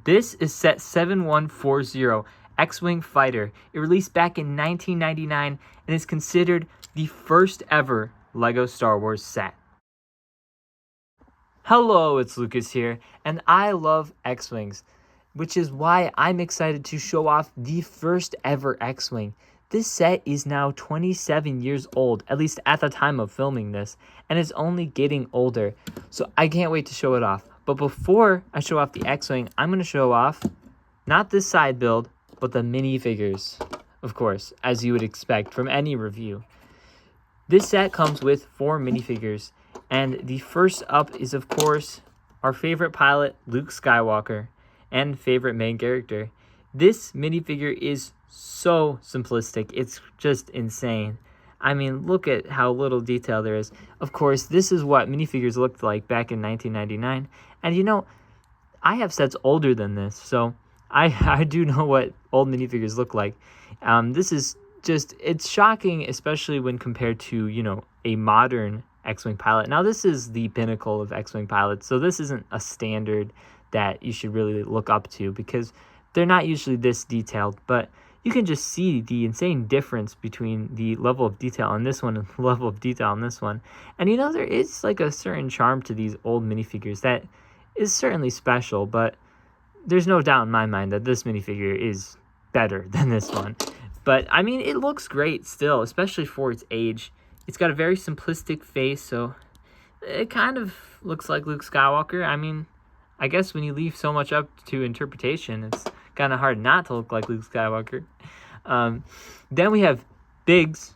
This is set 7140 X-Wing Fighter. It released back in 1999 and is considered the first ever LEGO Star Wars set. Hello, it's Lucas here, and I love X-Wings, which is why I'm excited to show off the first ever X-Wing. This set is now 27 years old, at least at the time of filming this, and it's only getting older, so I can't wait to show it off. But before I show off the X-Wing, I'm going to show off not this side build, but the minifigures, of course, as you would expect from any review. This set comes with 4 minifigures, and the first up is, of course, our favorite pilot, Luke Skywalker, and favorite main character. This minifigure is so simplistic, it's just insane. I mean, look at how little detail there is. Of course, this is what minifigures looked like back in 1999, and you know, I have sets older than this, so I do know what old minifigures look like. This is just, it's shocking, especially when compared to, you know, a modern X-Wing pilot. Now, this is the pinnacle of X-Wing pilots, so this isn't a standard that you should really look up to because they're not usually this detailed, but you can just see the insane difference between the level of detail on this one and the level of detail on this one. And you know, there is like a certain charm to these old minifigures that is certainly special, but there's no doubt in my mind that this minifigure is better than this one. But I mean, it looks great still, especially for its age. It's got a very simplistic face, so it kind of looks like Luke Skywalker. I mean, I guess when you leave so much up to interpretation, it's kind of hard not to look like Luke Skywalker. Then we have Biggs.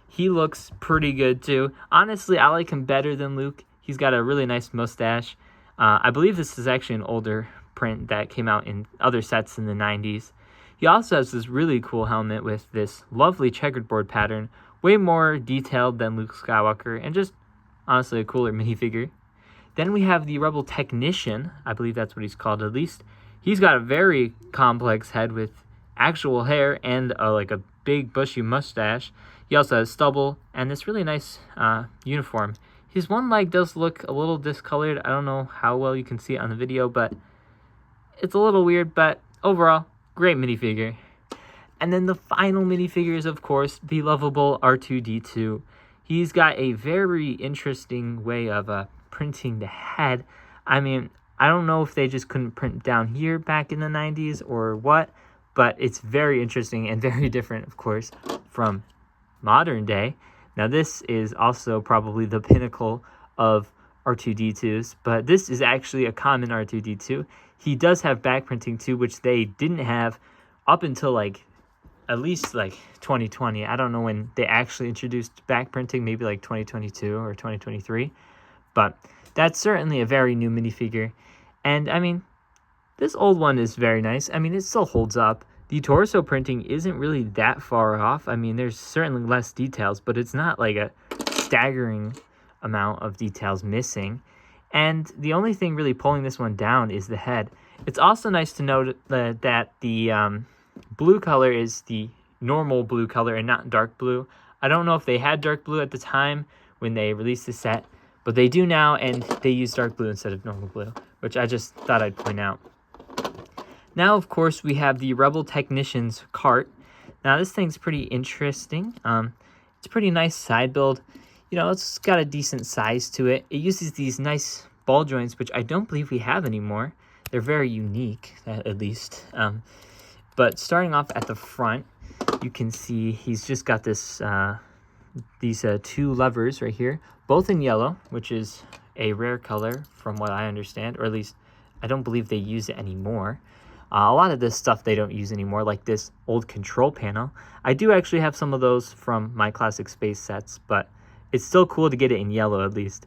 He looks pretty good too. Honestly, I like him better than Luke. He's got a really nice mustache. I believe this is actually an older print that came out in other sets in the 90s. He also has this really cool helmet with this lovely checkerboard pattern, way more detailed than Luke Skywalker, and just honestly a cooler minifigure. Then we have the Rebel Technician, I believe that's what he's called at least. He's got a very complex head with actual hair and like a big bushy mustache. He also has stubble and this really nice uniform. His one leg does look a little discolored. I don't know how well you can see it on the video, but it's a little weird, but overall, great minifigure. And then the final minifigure is, of course, the lovable R2-D2. He's got a very interesting way of printing the head. I mean, I don't know if they just couldn't print down here back in the 90s or what, but it's very interesting and very different, of course, from modern day. Now, this is also probably the pinnacle of R2-D2s, but this is actually a common R2-D2. He does have back printing too, which they didn't have up until like at least like 2020. I don't know when they actually introduced back printing, maybe like 2022 or 2023, but that's certainly a very new minifigure. And I mean, this old one is very nice. I mean, it still holds up. The torso printing isn't really that far off. I mean, there's certainly less details, but it's not like a staggering amount of details missing. And the only thing really pulling this one down is the head. It's also nice to note that the blue color is the normal blue color and not dark blue. I don't know if they had dark blue at the time when they released the set, but they do now, and they use dark blue instead of normal blue, which I just thought I'd point out. Now, of course, we have the Rebel Technician's cart. Now, this thing's pretty interesting. It's a pretty nice side build. You know, it's got a decent size to it. It uses these nice ball joints, which I don't believe we have anymore. They're very unique, at least. But starting off at the front, you can see he's just got this these 2 levers right here, both in yellow, which is a rare color from what I understand, or at least I don't believe they use it anymore. A lot of this stuff they don't use anymore, like this old control panel. I do actually have some of those from my classic space sets, but it's still cool to get it in yellow at least.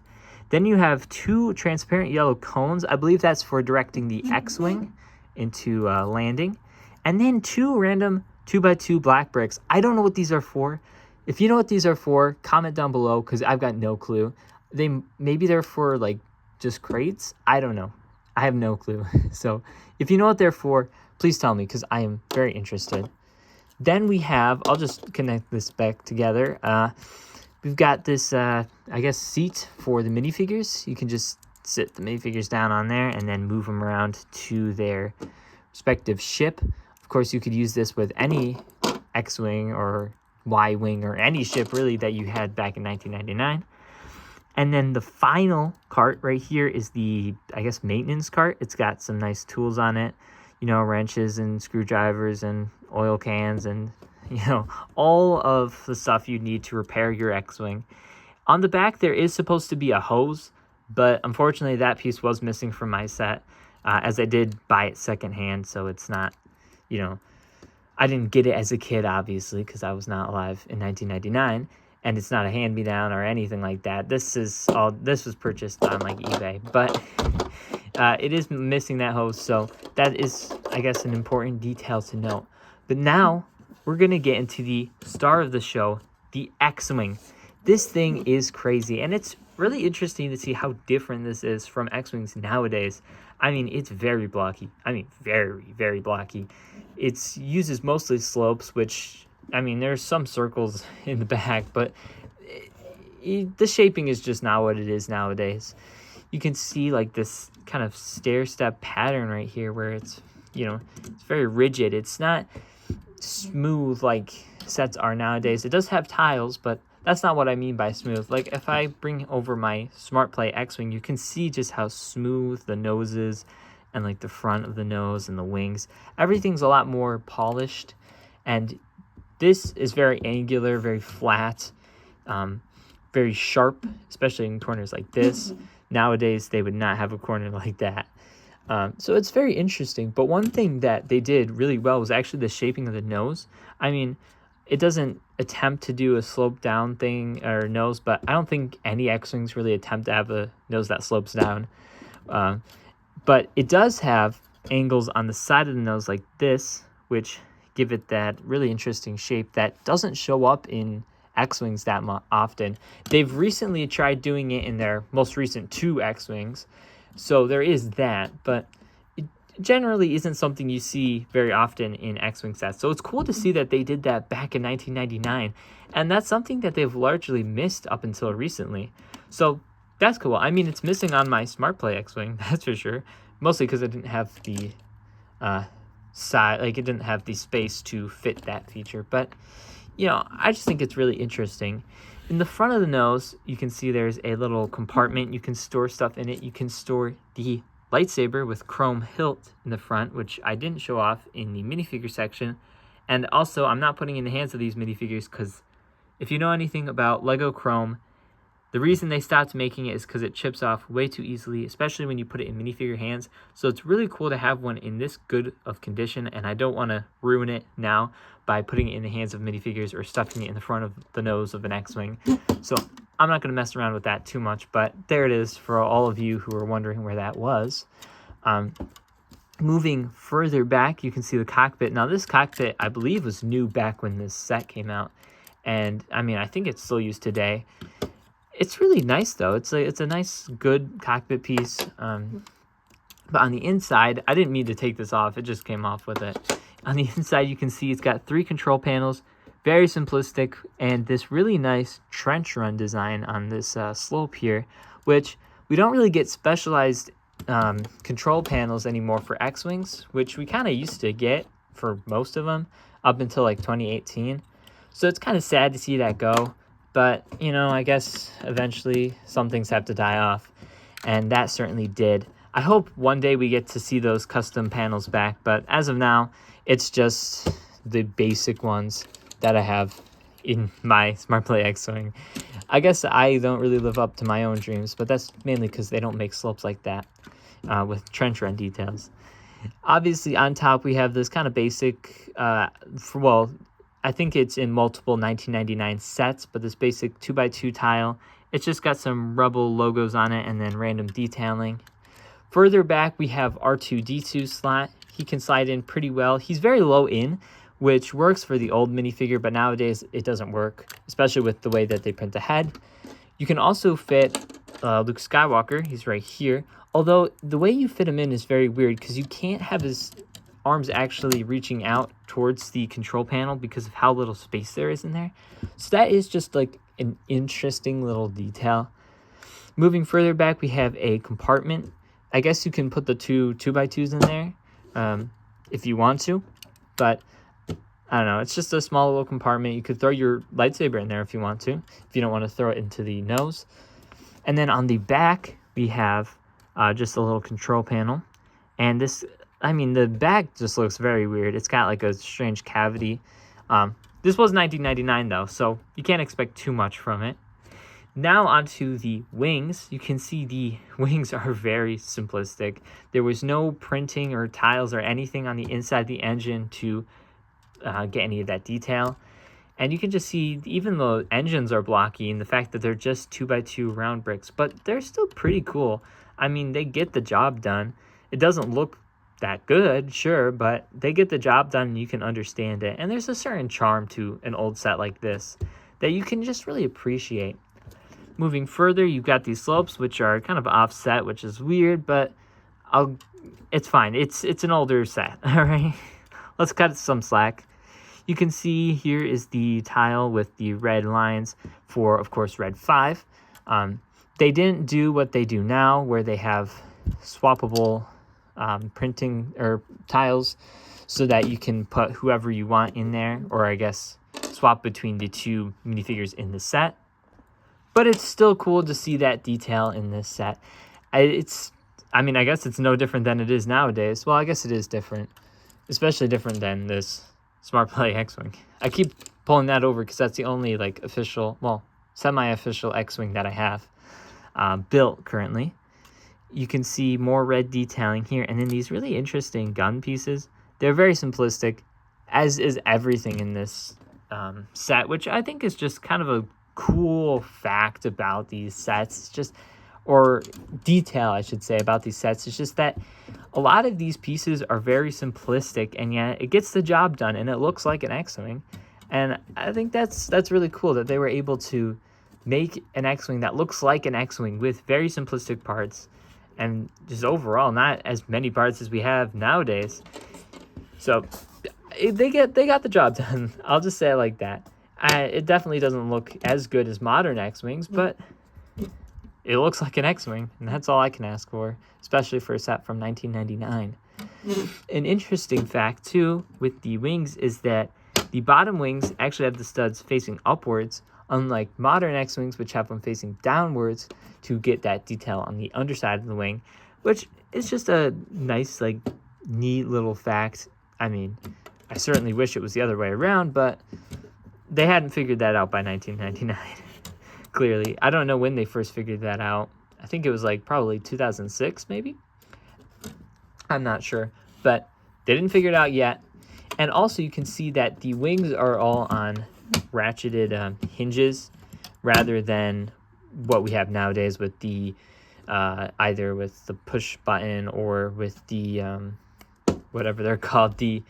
Then you have 2 transparent yellow cones. I believe that's for directing the X-Wing into landing. And then 2 random 2x2 black bricks. I don't know what these are for. If you know what these are for, comment down below because I've got no clue. Maybe they're for like just crates. I don't know. I have no clue. So if you know what they're for, please tell me because I am very interested. Then we have, I'll just connect this back together. We've got this, I guess, seat for the minifigures. You can just sit the minifigures down on there and then move them around to their respective ship. Of course, you could use this with any X-Wing or Y-Wing or any ship really that you had back in 1999. And then the final cart right here is the, I guess, maintenance cart. It's got some nice tools on it, you know, wrenches and screwdrivers and oil cans and, you know, all of the stuff you need to repair your X-Wing. On the back, there is supposed to be a hose, but unfortunately that piece was missing from my set, as I did buy it secondhand, so it's not, you know, I didn't get it as a kid, obviously, because I was not alive in 1999. And it's not a hand-me-down or anything like that. This was purchased on like eBay, but it is missing that hose, so that is, I guess, an important detail to note. But now we're gonna get into the star of the show, the X-Wing. This thing is crazy, and it's really interesting to see how different this is from X-Wings nowadays. I mean, it's very blocky. I mean, very, very blocky. It uses mostly slopes, which, I mean, there's some circles in the back, but the shaping is just not what it is nowadays. You can see like this kind of stair-step pattern right here where it's, you know, it's very rigid. It's not smooth like sets are nowadays. It does have tiles, but that's not what I mean by smooth. Like if I bring over my SmartPlay X-Wing, you can see just how smooth the nose is and like the front of the nose and the wings. Everything's a lot more polished, and this is very angular, very flat, very sharp, especially in corners like this. Nowadays, they would not have a corner like that. So it's very interesting. But one thing that they did really well was actually the shaping of the nose. I mean, it doesn't attempt to do a slope down thing or nose, but I don't think any X-Wings really attempt to have a nose that slopes down. But it does have angles on the side of the nose like this, which give it that really interesting shape that doesn't show up in X-Wings that often. They've recently tried doing it in their most recent 2 X-Wings, so there is that, but it generally isn't something you see very often in X-Wing sets. So it's cool to see that they did that back in 1999, and that's something that they've largely missed up until recently. So that's cool. I mean, it's missing on my SmartPlay X-Wing, that's for sure, mostly because I didn't have the side, like it didn't have the space to fit that feature. But you know, I just think it's really interesting. In the front of the nose, you can see there's a little compartment. You can store stuff in it. You can store the lightsaber with chrome hilt in the front, which I didn't show off in the minifigure section. And also, I'm not putting in the hands of these minifigures because if you know anything about Lego Chrome, the reason they stopped making it is because it chips off way too easily, especially when you put it in minifigure hands. So it's really cool to have one in this good of condition, and I don't want to ruin it now by putting it in the hands of minifigures or stuffing it in the front of the nose of an X-Wing. So I'm not going to mess around with that too much, but there it is for all of you who are wondering where that was. Moving further back, you can see the cockpit. Now this cockpit, I believe, was new back when this set came out, and I mean, I think it's still used today. It's really nice though. It's a nice, good cockpit piece. But on the inside, I didn't mean to take this off. It just came off with it. On the inside, you can see it's got 3 control panels, very simplistic, and this really nice trench run design on this slope here, which we don't really get specialized control panels anymore for X-Wings, which we kind of used to get for most of them up until like 2018. So it's kind of sad to see that go. But, you know, I guess eventually some things have to die off, and that certainly did. I hope one day we get to see those custom panels back, but as of now, it's just the basic ones that I have in my SmartPlay X-Wing. I guess I don't really live up to my own dreams, but that's mainly because they don't make slopes like that with trench run details. Obviously, on top, we have this kind of basic, I think it's in multiple 1999 sets, but this basic 2x2 tile. It's just got some Rebel logos on it and then random detailing. Further back, we have R2-D2 slot. He can slide in pretty well. He's very low in, which works for the old minifigure, but nowadays it doesn't work, especially with the way that they print the head. You can also fit Luke Skywalker. He's right here. Although the way you fit him in is very weird because you can't have his arms actually reaching out towards the control panel because of how little space there is in there. So that is just like an interesting little detail. Moving further back, we have a compartment. I guess you can put the 2 2x2s in there. if you want to, but I don't know. It's just a small little compartment. You could throw your lightsaber in there if you want to, if you don't want to throw it into the nose. And then on the back, we have just a little control panel. And this, I mean, the back just looks very weird. It's got like a strange cavity. This was 1999 though, so you can't expect too much from it. Now onto the wings. You can see the wings are very simplistic. There was no printing or tiles or anything on the inside of the engine to get any of that detail. And you can just see even the engines are blocky and the fact that they're just 2x2 round bricks, but they're still pretty cool. I mean, they get the job done. It doesn't look that good, sure, but they get the job done and you can understand it. And there's a certain charm to an old set like this that you can just really appreciate. Moving further, you've got these slopes, which are kind of offset, which is weird, but it's fine. It's an older set, all right? Let's cut some slack. You can see here is the tile with the red lines for, of course, Red 5. They didn't do what they do now, where they have swappable printing or tiles so that you can put whoever you want in there, or I guess swap between the two minifigures in the set. But it's still cool to see that detail in this set. I mean, I guess it's no different than it is nowadays. Well, I guess it is different, especially different than this Smart Play X-Wing. I keep pulling that over because that's the only like official, well, semi-official X-Wing that I have built currently. You can see more red detailing here, and then these really interesting gun pieces. They're very simplistic, as is everything in this set, which I think is just kind of a cool fact about these sets. It's just, or detail I should say about these sets, it's just that a lot of these pieces are very simplistic, and yet it gets the job done and it looks like an X-Wing. And I think that's really cool that they were able to make an X-Wing that looks like an X-Wing with very simplistic parts, and just overall not as many parts as we have nowadays. So they got the job done. I'll just say it like that. It definitely doesn't look as good as modern X-Wings, but it looks like an X-Wing, and that's all I can ask for, especially for a set from 1999. An interesting fact, too, with the wings is that the bottom wings actually have the studs facing upwards, unlike modern X-Wings, which have them facing downwards to get that detail on the underside of the wing, which is just a nice, like, neat little fact. I mean, I certainly wish it was the other way around, but they hadn't figured that out by 1999. Clearly. I don't know when they first figured that out. I think it was like probably 2006, maybe? I'm not sure. But they didn't figure it out yet. And also you can see that the wings are all on ratcheted hinges rather than what we have nowadays with the either with the push button or with the whatever they're called, the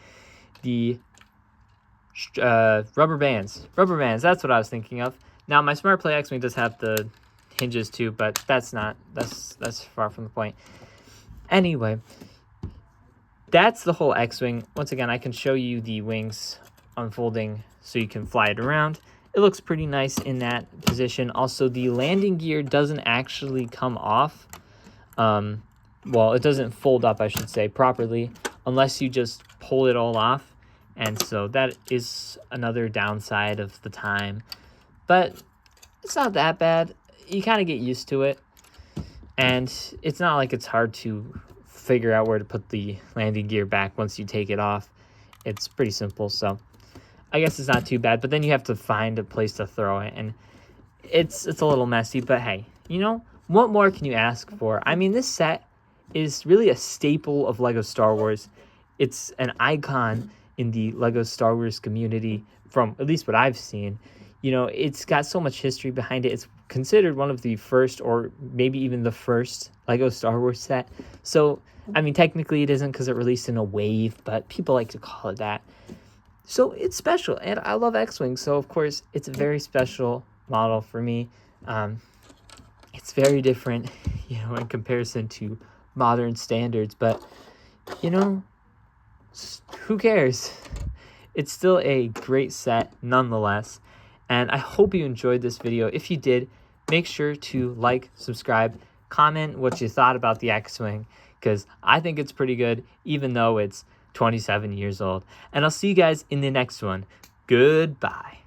rubber bands. Rubber bands, that's what I was thinking of. Now, my Smart Play X-Wing does have the hinges too, but that's far from the point. Anyway, that's the whole X-Wing. Once again, I can show you the wings unfolding so you can fly it around. It looks pretty nice in that position. Also, the landing gear doesn't actually come off. Well, it doesn't fold up, I should say, properly, unless you just pull it all off. And so that is another downside of the time. But it's not that bad. You kind of get used to it. And it's not like it's hard to figure out where to put the landing gear back once you take it off. It's pretty simple, so I guess it's not too bad. But then you have to find a place to throw it, and it's a little messy. But hey, you know, what more can you ask for? I mean, this set is really a staple of LEGO Star Wars. It's an icon in the LEGO Star Wars community from at least what I've seen. You know, it's got so much history behind it. It's considered one of the first, or maybe even the first, LEGO Star Wars set. So, I mean, technically it isn't because it released in a wave, but people like to call it that. So it's special, and I love X-Wing, so of course it's a very special model for me. It's very different, you know, in comparison to modern standards, but, you know, who cares? It's still a great set nonetheless. And I hope you enjoyed this video. If you did, make sure to like, subscribe, comment what you thought about the X-Wing, because I think it's pretty good, even though it's 27 years old. And I'll see you guys in the next one. Goodbye.